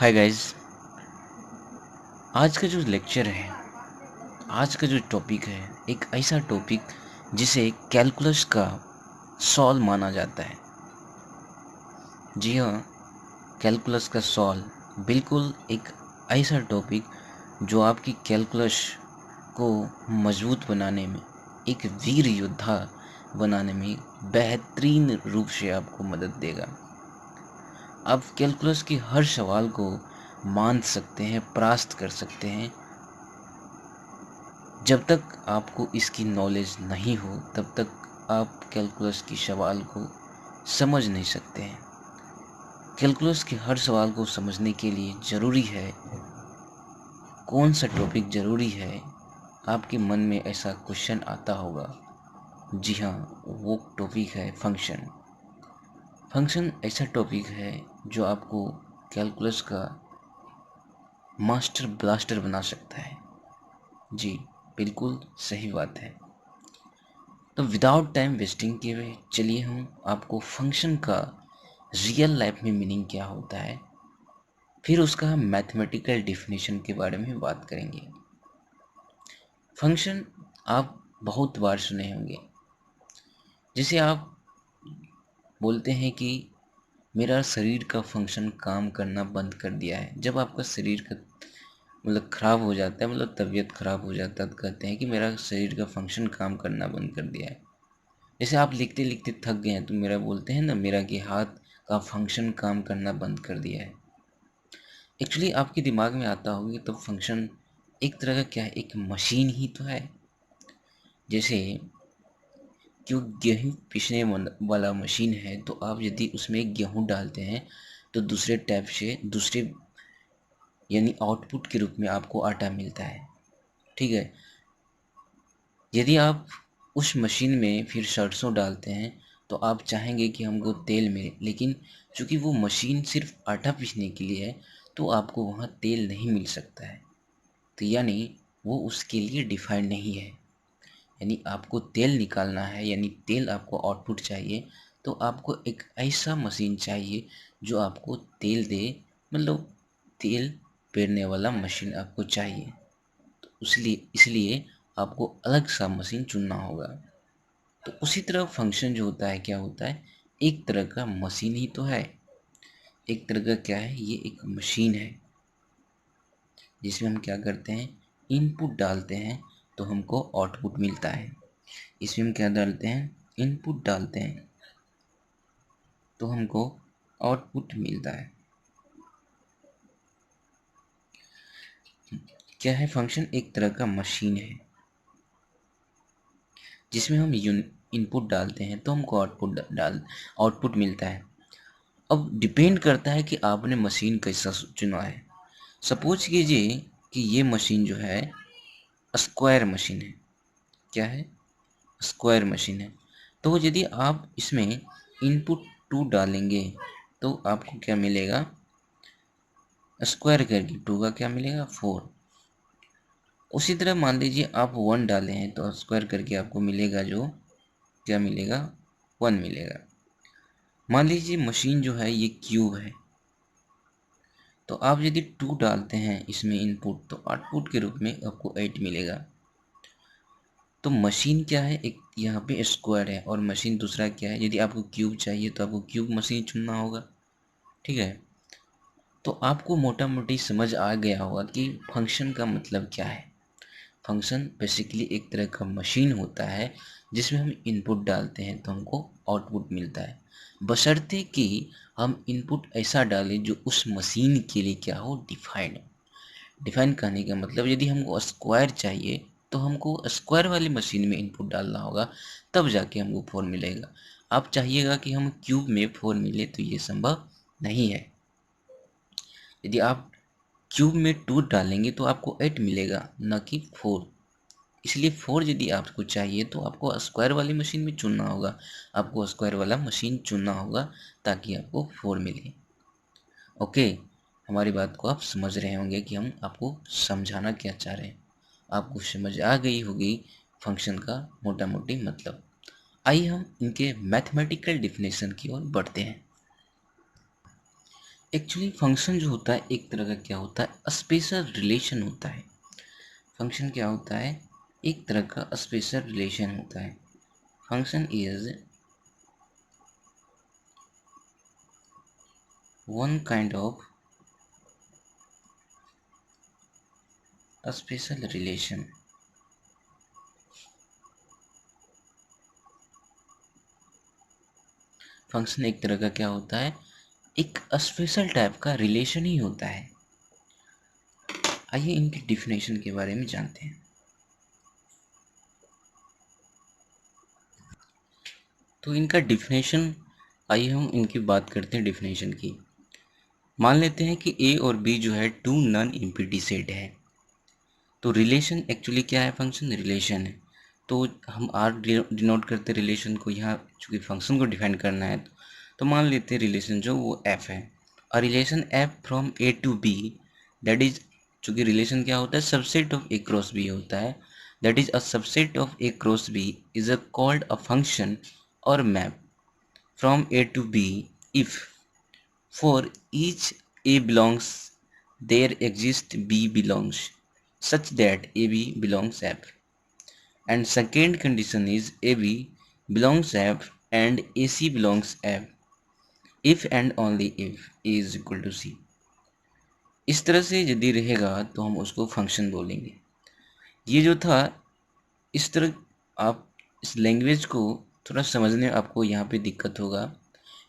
Hi guys. आज का जो लेक्चर है, आज का जो टॉपिक है, एक ऐसा टॉपिक जिसे कैलकुलस का सॉल्व माना जाता है। जी हाँ, कैलकुलस का सॉल्व बिल्कुल एक ऐसा टॉपिक जो आपकी कैलकुलस को मजबूत बनाने में, एक वीर योद्धा बनाने में बेहतरीन रूप से आपको मदद देगा। आप कैलकुलस के हर सवाल को मान सकते हैं, परास्त कर सकते हैं। जब तक आपको इसकी नॉलेज नहीं हो तब तक आप कैलकुलस की सवाल को समझ नहीं सकते हैं। कैलकुलस के हर सवाल को समझने के लिए ज़रूरी है, कौन सा टॉपिक ज़रूरी है। आपके मन में ऐसा क्वेश्चन आता होगा। जी हाँ, वो टॉपिक है फंक्शन। फंक्शन ऐसा टॉपिक है जो आपको कैलकुलस का मास्टर ब्लास्टर बना सकता है। जी, बिल्कुल सही बात है। तो विदाउट टाइम वेस्टिंग किए हुए चलिए हम आपको फंक्शन का रियल लाइफ में मीनिंग क्या होता है, फिर उसका हम मैथमेटिकल डिफिनेशन के बारे में बात करेंगे। फंक्शन आप बहुत बार सुने होंगे। जैसे आप बोलते हैं कि मेरा शरीर का फंक्शन काम करना बंद कर दिया है। जब आपका शरीर का खराब हो जाता है, तबीयत खराब हो जाता है, तो कहते हैं कि मेरा शरीर का फंक्शन काम करना बंद कर दिया है। जैसे आप लिखते लिखते थक गए हैं तो मेरा बोलते हैं ना, मेरा कि हाथ का फंक्शन काम करना बंद कर दिया है। एक्चुअली आपके दिमाग में आता होगा तो फंक्शन एक तरह का क्या है, एक मशीन ही तो है। जैसे जो गेहूँ पीसने वाला मशीन है, तो आप यदि उसमें गेहूँ डालते हैं तो दूसरे टैप से दूसरे यानी आउटपुट के रूप में आपको आटा मिलता है। ठीक है। यदि आप उस मशीन में फिर सरसों डालते हैं तो आप चाहेंगे कि हमको तेल मिले, लेकिन चूंकि वो मशीन सिर्फ आटा पीसने के लिए है तो आपको वहाँ तेल नहीं मिल सकता है। तो यानी वो उसके लिए डिफाइंड नहीं है। यानी आपको तेल निकालना है, यानी तेल आपको आउटपुट चाहिए, तो आपको एक ऐसा मशीन चाहिए जो आपको तेल दे। मतलब तेल पेरने वाला मशीन आपको चाहिए। तो इसलिए आपको अलग सा मशीन चुनना होगा। तो उसी तरह फंक्शन जो होता है, क्या होता है, एक तरह का मशीन ही तो है। एक तरह का क्या है, ये एक मशीन है जिसमें हम क्या करते हैं, इनपुट डालते हैं तो हमको आउटपुट मिलता है। इसमें हम क्या डालते हैं, इनपुट डालते हैं तो हमको आउटपुट मिलता है। क्या है, फंक्शन एक तरह का मशीन है जिसमें हम इनपुट डालते हैं तो हमको आउटपुट मिलता है। अब डिपेंड करता है कि आपने मशीन कैसा चुना है। सपोज कीजिए कि ये मशीन जो है स्क्वायर मशीन है। क्या है, स्क्वायर मशीन है। तो यदि आप इसमें इनपुट 2 डालेंगे तो आपको क्या मिलेगा, स्क्वायर करके 2 का क्या मिलेगा, 4। उसी तरह मान लीजिए आप 1 डाले हैं तो स्क्वायर करके आपको मिलेगा जो क्या मिलेगा, 1 मिलेगा। मान लीजिए मशीन जो है ये क्यूब है, तो आप यदि 2 डालते हैं इसमें इनपुट तो आउटपुट के रूप में आपको 8 मिलेगा। तो मशीन क्या है, एक यहाँ पे स्क्वायर है और मशीन दूसरा क्या है। यदि आपको क्यूब चाहिए तो आपको क्यूब मशीन चुनना होगा। ठीक है। तो आपको मोटा मोटी समझ आ गया होगा कि फंक्शन का मतलब क्या है। फंक्शन बेसिकली एक तरह का मशीन होता है जिसमें हम इनपुट डालते हैं तो हमको आउटपुट मिलता है, बशर्ते कि हम इनपुट ऐसा डालें जो उस मशीन के लिए क्या हो, डिफाइंड हो। डिफाइन करने का मतलब, यदि हमको स्क्वायर चाहिए तो हमको स्क्वायर वाली मशीन में इनपुट डालना होगा, तब जाके हमको 4 मिलेगा। आप चाहिएगा कि हम क्यूब में 4 मिले तो ये संभव नहीं है। यदि आप क्यूब में 2 डालेंगे तो आपको 8 मिलेगा, न कि 4। इसलिए 4 यदि आपको चाहिए तो आपको स्क्वायर वाली मशीन में चुनना होगा। आपको स्क्वायर वाला मशीन चुनना होगा ताकि आपको 4 मिले। ओके, हमारी बात को आप समझ रहे होंगे कि हम आपको समझाना क्या चाह रहे हैं। आपको समझ आ गई होगी फंक्शन का मोटा मोटी मतलब। आइए हम इनके मैथमेटिकल डिफिनेशन की ओर बढ़ते हैं। एक्चुअली फंक्शन जो होता है एक तरह का क्या होता है, स्पेशल रिलेशन होता है। फंक्शन क्या होता है, एक तरह का स्पेशल रिलेशन होता है। Function is one kind of special relation. Function एक तरह का क्या होता है, एक स्पेशल टाइप का रिलेशन ही होता है। आइए इनकी डिफिनेशन के बारे में जानते हैं। तो इनका डिफिनेशन, आइए हम इनकी बात करते हैं डिफिनेशन की। मान लेते हैं कि ए और बी जो है टू नॉन एम्प्टी सेट है। तो रिलेशन एक्चुअली क्या है, फंक्शन रिलेशन है। तो हम आर डिनोट करते रिलेशन को, यहाँ चूँकि फंक्शन को डिफाइन करना है तो मान लेते हैं रिलेशन जो वो एफ है। और relation F from A to B, that is, चूँकि रिलेशन क्या होता है, subset of A cross B होता है, that is a subset of A cross B is a called a function or map from A to B if for each A belongs, there exists B belongs, such that AB belongs F. And second condition is AB belongs F and AC belongs F, if and only if A is equal to C. इस तरह से यदि रहेगा तो हम उसको function बोलेंगे। ये जो था, इस तरह आप इस लैंग्वेज को थोड़ा समझने में आपको यहाँ पे दिक्कत होगा,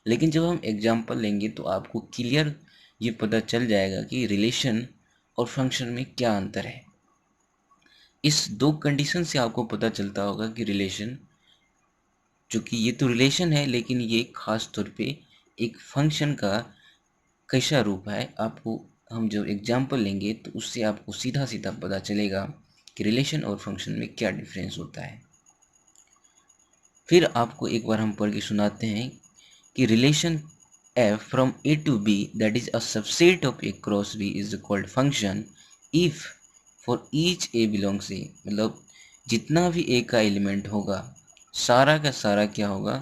लेकिन जब हम एग्जाम्पल लेंगे तो आपको क्लियर ये पता चल जाएगा कि रिलेशन और फंक्शन में क्या अंतर है। इस दो कंडीशन से आपको पता चलता होगा कि रिलेशन, चूँकि ये तो रिलेशन है लेकिन ये खास तौर पे एक फंक्शन का कैसा रूप है, आपको हम जब एग्जाम्पल लेंगे तो उससे आपको सीधा सीधा पता चलेगा कि रिलेशन और फंक्शन में क्या डिफरेंस होता है। फिर आपको एक बार हम पढ़ के सुनाते हैं कि relation f from a to b, that is a subset of a cross b, is called function if for each a belongs a, मतलब जितना भी a का एलिमेंट होगा सारा का सारा क्या होगा,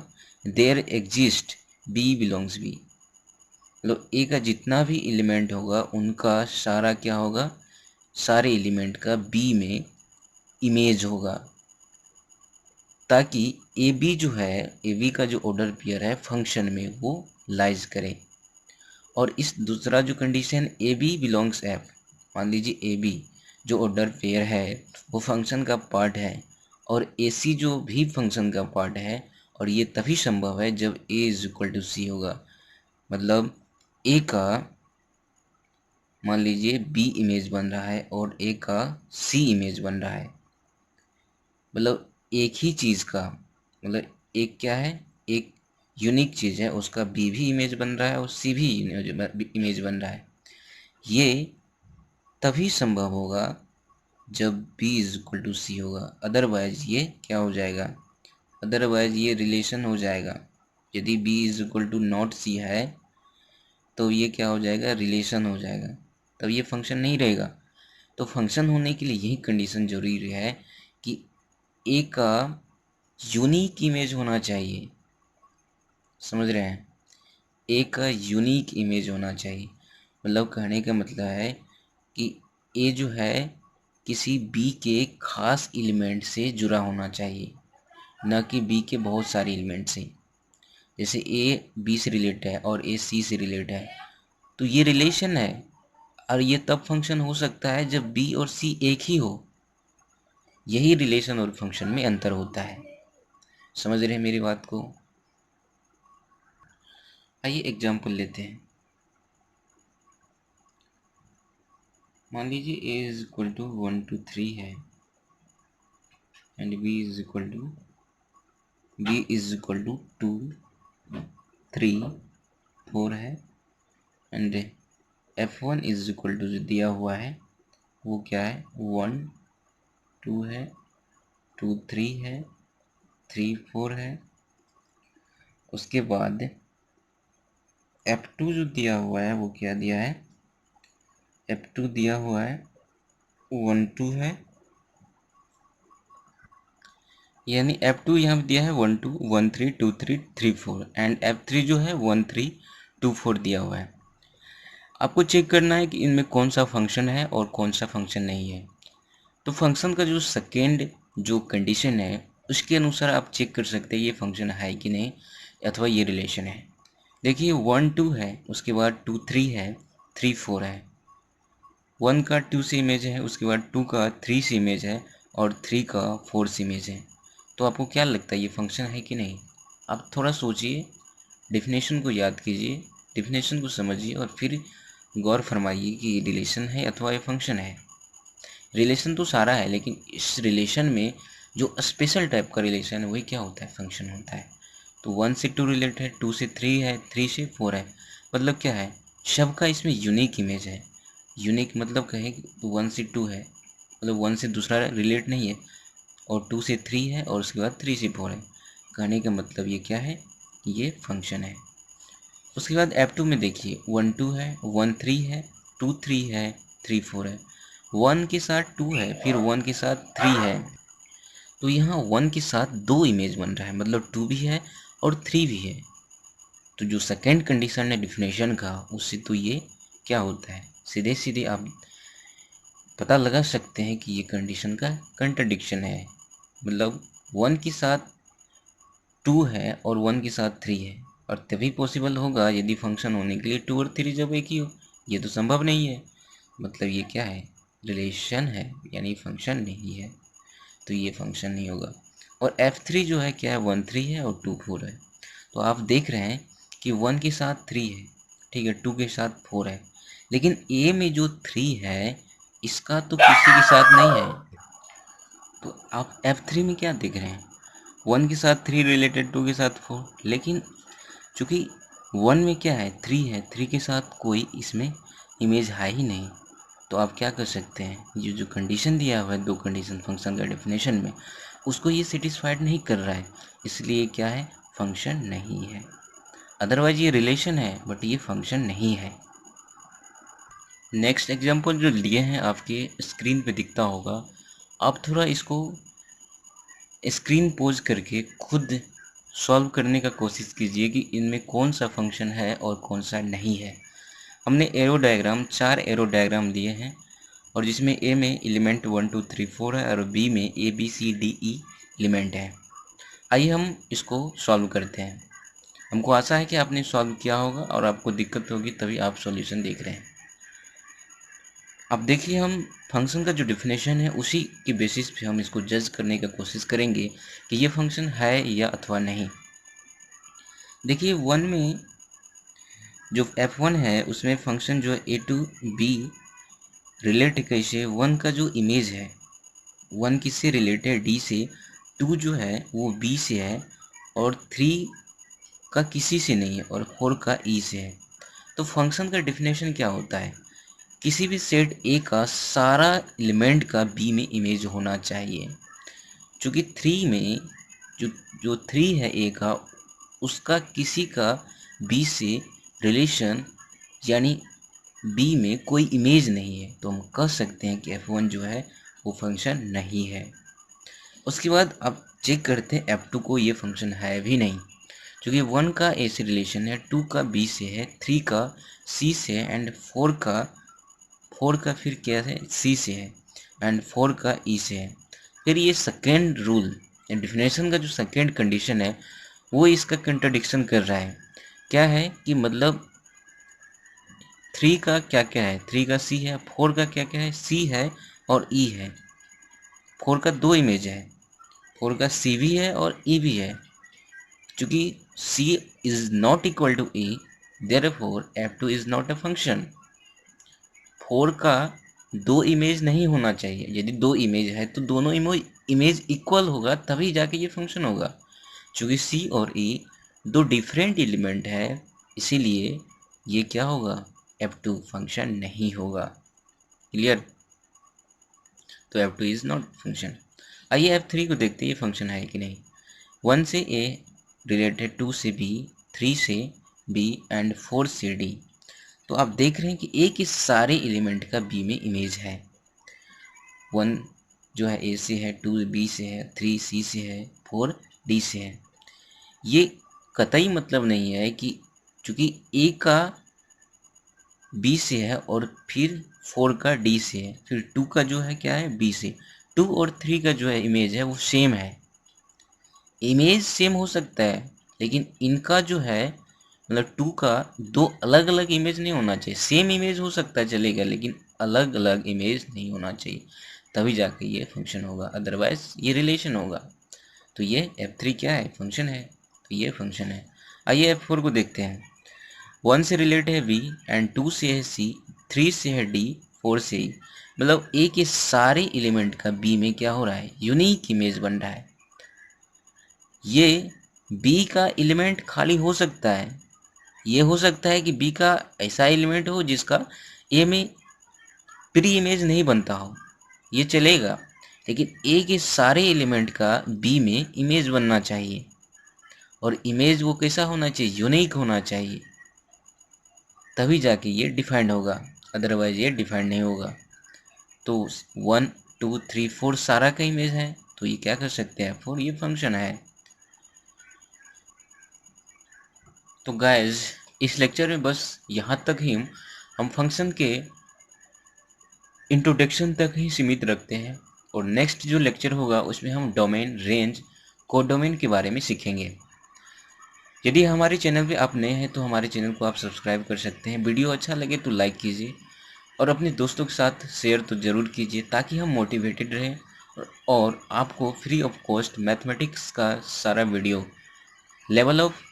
there exist b belongs b, मतलब a का जितना भी एलिमेंट होगा उनका सारा क्या होगा, सारे एलिमेंट का b में इमेज होगा, ताकि ए बी जो है, ए बी का जो ऑर्डर पेयर है फंक्शन में वो लाइज करे। और इस दूसरा जो condition A B belongs F, मान लीजिए ए बी जो ऑर्डर पेयर है वो फंक्शन का पार्ट है और ए सी जो भी फंक्शन का पार्ट है, और ये तभी संभव है जब ए इज इक्वल टू सी होगा। मतलब ए का मान लीजिए बी इमेज बन रहा है और ए का सी इमेज बन रहा है, मतलब एक ही चीज़ का, मतलब एक क्या है, एक यूनिक चीज़ है, उसका बी भी इमेज बन रहा है और सी भी इमेज बन रहा है। ये तभी संभव होगा जब बी इज इक्वल टू सी होगा, अदरवाइज ये क्या हो जाएगा, अदरवाइज ये रिलेशन हो जाएगा। यदि B is equal to not C है तो ये क्या हो जाएगा, रिलेशन हो जाएगा, तब ये फंक्शन नहीं रहेगा। तो फंक्शन होने के लिए यही कंडीशन जरूरी है कि ए का यूनिक इमेज होना चाहिए, समझ रहे हैं, ए का यूनिक इमेज होना चाहिए। मतलब कहने का मतलब है कि ए जो है किसी बी के खास एलिमेंट से जुड़ा होना चाहिए, न कि बी के बहुत सारे एलिमेंट से। जैसे ए बी से रिलेट है और ए सी से रिलेट है तो ये रिलेशन है, और ये तब फंक्शन हो सकता है जब बी और सी एक ही हो। यही रिलेशन और फंक्शन में अंतर होता है। समझ रहे हैं मेरी बात को? आइए एग्जाम्पल लेते हैं। मान लीजिए a is equal to 1 to 3 है and b is equal to 2 3 4 है and f1 is equal to जो दिया हुआ है वो क्या है, 1 2 है, 2 3 है, 3 4 है। उसके बाद f2 जो दिया हुआ है वो क्या दिया है, f2 दिया हुआ है 1 2 है, यानी f2 यहाँ पे दिया है 1 2 1 3 2 3 3 4 एंड f3 जो है 1 3 2 4 दिया हुआ है। आपको चेक करना है कि इनमें कौन सा फंक्शन है और कौन सा फंक्शन नहीं है। तो फंक्शन का जो सेकेंड जो कंडीशन है उसके अनुसार आप चेक कर सकते हैं ये फंक्शन है कि नहीं, अथवा ये रिलेशन है। देखिए 1 2 है, उसके बाद 2 3 है, 3 4 है। 1 का 2 से इमेज है, उसके बाद 2 का 3 से इमेज है और 3 का 4 से इमेज है। तो आपको क्या लगता है ये फंक्शन है कि नहीं? आप थोड़ा सोचिए, डेफिनेशन को याद कीजिए, डेफिनेशन को समझिए और फिर गौर फरमाइए कि ये रिलेशन है अथवा ये फंक्शन है। रिलेशन तो सारा है, लेकिन इस रिलेशन में जो स्पेशल टाइप का रिलेशन है वही क्या होता है? फंक्शन होता है। तो 1 से 2 रिलेट है, 2 से 3 है, 3 से 4 है। मतलब क्या है? सबका इसमें यूनिक इमेज है। यूनिक मतलब कहे तो 1 से 2 है, मतलब 1 से दूसरा रिलेट नहीं है, और 2 से 3 है और उसके बाद 3 से 4 है। कहने का मतलब ये क्या है? ये फंक्शन है। उसके बाद F2 में देखिए 1 2 है, 1 3 है, 2 3 है, 3 4 है। 1 के साथ 2 है, फिर 1 के साथ 3 है। तो यहाँ 1 के साथ दो इमेज बन रहा है, मतलब 2 भी है और 3 भी है। तो जो सेकेंड कंडीशन है डिफिनेशन का, उससे तो ये क्या होता है? सीधे सीधे आप पता लगा सकते हैं कि ये कंडीशन का कंट्रडिक्शन है। मतलब 1 के साथ 2 है और 1 के साथ 3 है, और तभी पॉसिबल होगा यदि फंक्शन होने के लिए 2 और 3 जब एक ही हो। ये तो संभव नहीं है। मतलब ये क्या है? रिलेशन है, यानी फंक्शन नहीं है। तो ये फंक्शन नहीं होगा। और F3 जो है क्या है? 1 3 है और 2 4 है। तो आप देख रहे हैं कि 1 के साथ 3 है, ठीक है, 2 के साथ 4 है, लेकिन A में जो 3 है इसका तो किसी के साथ नहीं है। तो आप F3 में क्या देख रहे हैं? 1 के साथ 3 रिलेटेड, 2 के साथ 4, लेकिन चूंकि 1 में क्या है? 3 है, 3 के साथ कोई इसमें इमेज है ही नहीं। तो आप क्या कर सकते हैं? ये जो कंडीशन दिया हुआ है, दो कंडीशन फंक्शन का डेफिनेशन में, उसको ये सेटिस्फाइड नहीं कर रहा है, इसलिए क्या है? फंक्शन नहीं है। अदरवाइज ये रिलेशन है, बट ये फंक्शन नहीं है। नेक्स्ट एग्जांपल जो लिए हैं आपके स्क्रीन पे दिखता होगा, आप थोड़ा इसको स्क्रीन पोज करके खुद सॉल्व करने का कोशिश कीजिए कि इनमें कौन सा फंक्शन है और कौन सा नहीं है। हमने एरो डायग्राम, 4 एरो डायग्राम लिए हैं, और जिसमें ए में एलिमेंट 1 2 3 4 है और बी में A B C D E element है। आइए हम इसको सॉल्व करते हैं। हमको आशा है कि आपने सॉल्व किया होगा और आपको दिक्कत होगी तभी आप सॉल्यूशन देख रहे हैं। अब देखिए, हम फंक्शन का जो डिफिनेशन है उसी के बेसिस पे हम इसको जज करने का कोशिश करेंगे कि ये फंक्शन है या अथवा नहीं। देखिए 1 में जो F1 है उसमें फंक्शन जो ए टू बी रिलेट कैसे? 1 का जो इमेज है 1 किससे रिलेटेड है? डी से। 2 जो है वो बी से है, और 3 का किसी से नहीं है, और 4 का ई से है। तो फंक्शन का डिफिनेशन क्या होता है? किसी भी सेट ए का सारा एलिमेंट का बी में इमेज होना चाहिए। चूँकि 3 में जो जो 3 है ए का, उसका किसी का बी से रिलेशन, यानी बी में कोई इमेज नहीं है, तो हम कह सकते हैं कि F1 जो है वो फंक्शन नहीं है। उसके बाद अब चेक करते हैं F2 को, ये फंक्शन है भी नहीं, क्योंकि 1 का ए से रिलेशन है, 2 का बी से है, 3 का सी से है, एंड 4 का फिर क्या है? सी से है, एंड 4 का ई से है। फिर ये सेकेंड रूल डेफिनेशन का जो सेकेंड कंडीशन है वो इसका कंट्राडिक्शन कर रहा है। क्या है कि मतलब 3 का क्या क्या है? 3 का सी है, 4 का क्या क्या है? सी है और ई है। 4 का दो इमेज है, 4 का सी भी है और ई भी है। चूंकि C is not equal to E, therefore F2 is not a function. 4 का दो इमेज नहीं होना चाहिए। यदि दो इमेज है तो दोनों इमेज इक्वल होगा, तभी जाके ये फंक्शन होगा। चूंकि सी और ई दो डिफरेंट एलिमेंट है, इसीलिए ये क्या होगा? F2 फंक्शन नहीं होगा। क्लियर? तो F2 इज नॉट फंक्शन। आइए F3 को देखते हैं ये फंक्शन है कि नहीं। 1 से ए रिलेटेड, 2 से बी, 3 से बी एंड 4 से डी। तो आप देख रहे हैं कि ए के सारे एलिमेंट का बी में इमेज है। 1 जो है ए से है, 2 बी से है, 3 सी से है, 4 डी से है। ये कतई मतलब नहीं है कि चूंकि ए का बी से है और फिर 4 का डी से है, फिर 2 का जो है क्या है बी से। 2 और 3 का जो है इमेज है वो सेम है। इमेज सेम हो सकता है लेकिन इनका जो है मतलब 2 का दो अलग अलग इमेज नहीं होना चाहिए। सेम इमेज हो सकता है चलेगा लेकिन अलग अलग इमेज नहीं होना चाहिए, तभी जाके ये फंक्शन होगा, अदरवाइज ये रिलेशन होगा। तो ये F3 क्या है फंक्शन है, तो ये फंक्शन है। आइए F4 को देखते हैं। 1 से रिलेट है V एंड 2 से है C, 3 से है D, 4 से E। मतलब A के सारे एलिमेंट का B में क्या हो रहा है यूनिक इमेज बन रहा है। ये B का एलिमेंट खाली हो सकता है, ये हो सकता है कि B का ऐसा एलिमेंट हो जिसका A में प्री इमेज नहीं बनता हो, ये चलेगा। लेकिन A के सारे एलिमेंट का B में इमेज बनना चाहिए और इमेज वो कैसा होना चाहिए यूनिक होना चाहिए, तभी जाके ये डिफाइंड होगा, अदरवाइज ये डिफाइंड नहीं होगा। तो 1 2 3 4 सारा का इमेज है तो ये क्या कर सकते हैं 4 ये फंक्शन है। तो गाइज इस लेक्चर में बस यहाँ तक ही हम फंक्शन के इंट्रोडक्शन तक ही सीमित रखते हैं और नेक्स्ट जो लेक्चर होगा उसमें हम डोमेन, रेंज, कोडोमेन के बारे में सीखेंगे। यदि हमारे चैनल पे आप नए हैं तो हमारे चैनल को आप सब्सक्राइब कर सकते हैं। वीडियो अच्छा लगे तो लाइक कीजिए और अपने दोस्तों के साथ शेयर तो ज़रूर कीजिए ताकि हम मोटिवेटेड रहें और आपको फ्री ऑफ कॉस्ट मैथमेटिक्स का सारा video, level of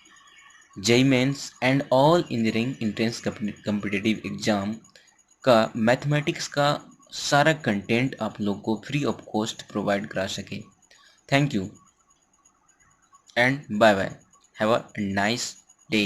JEE mains and all engineering entrance competitive exam का मैथमेटिक्स का सारा कंटेंट आप लोग को फ्री ऑफ कॉस्ट प्रोवाइड करा सके। Thank you and bye bye, have a nice day.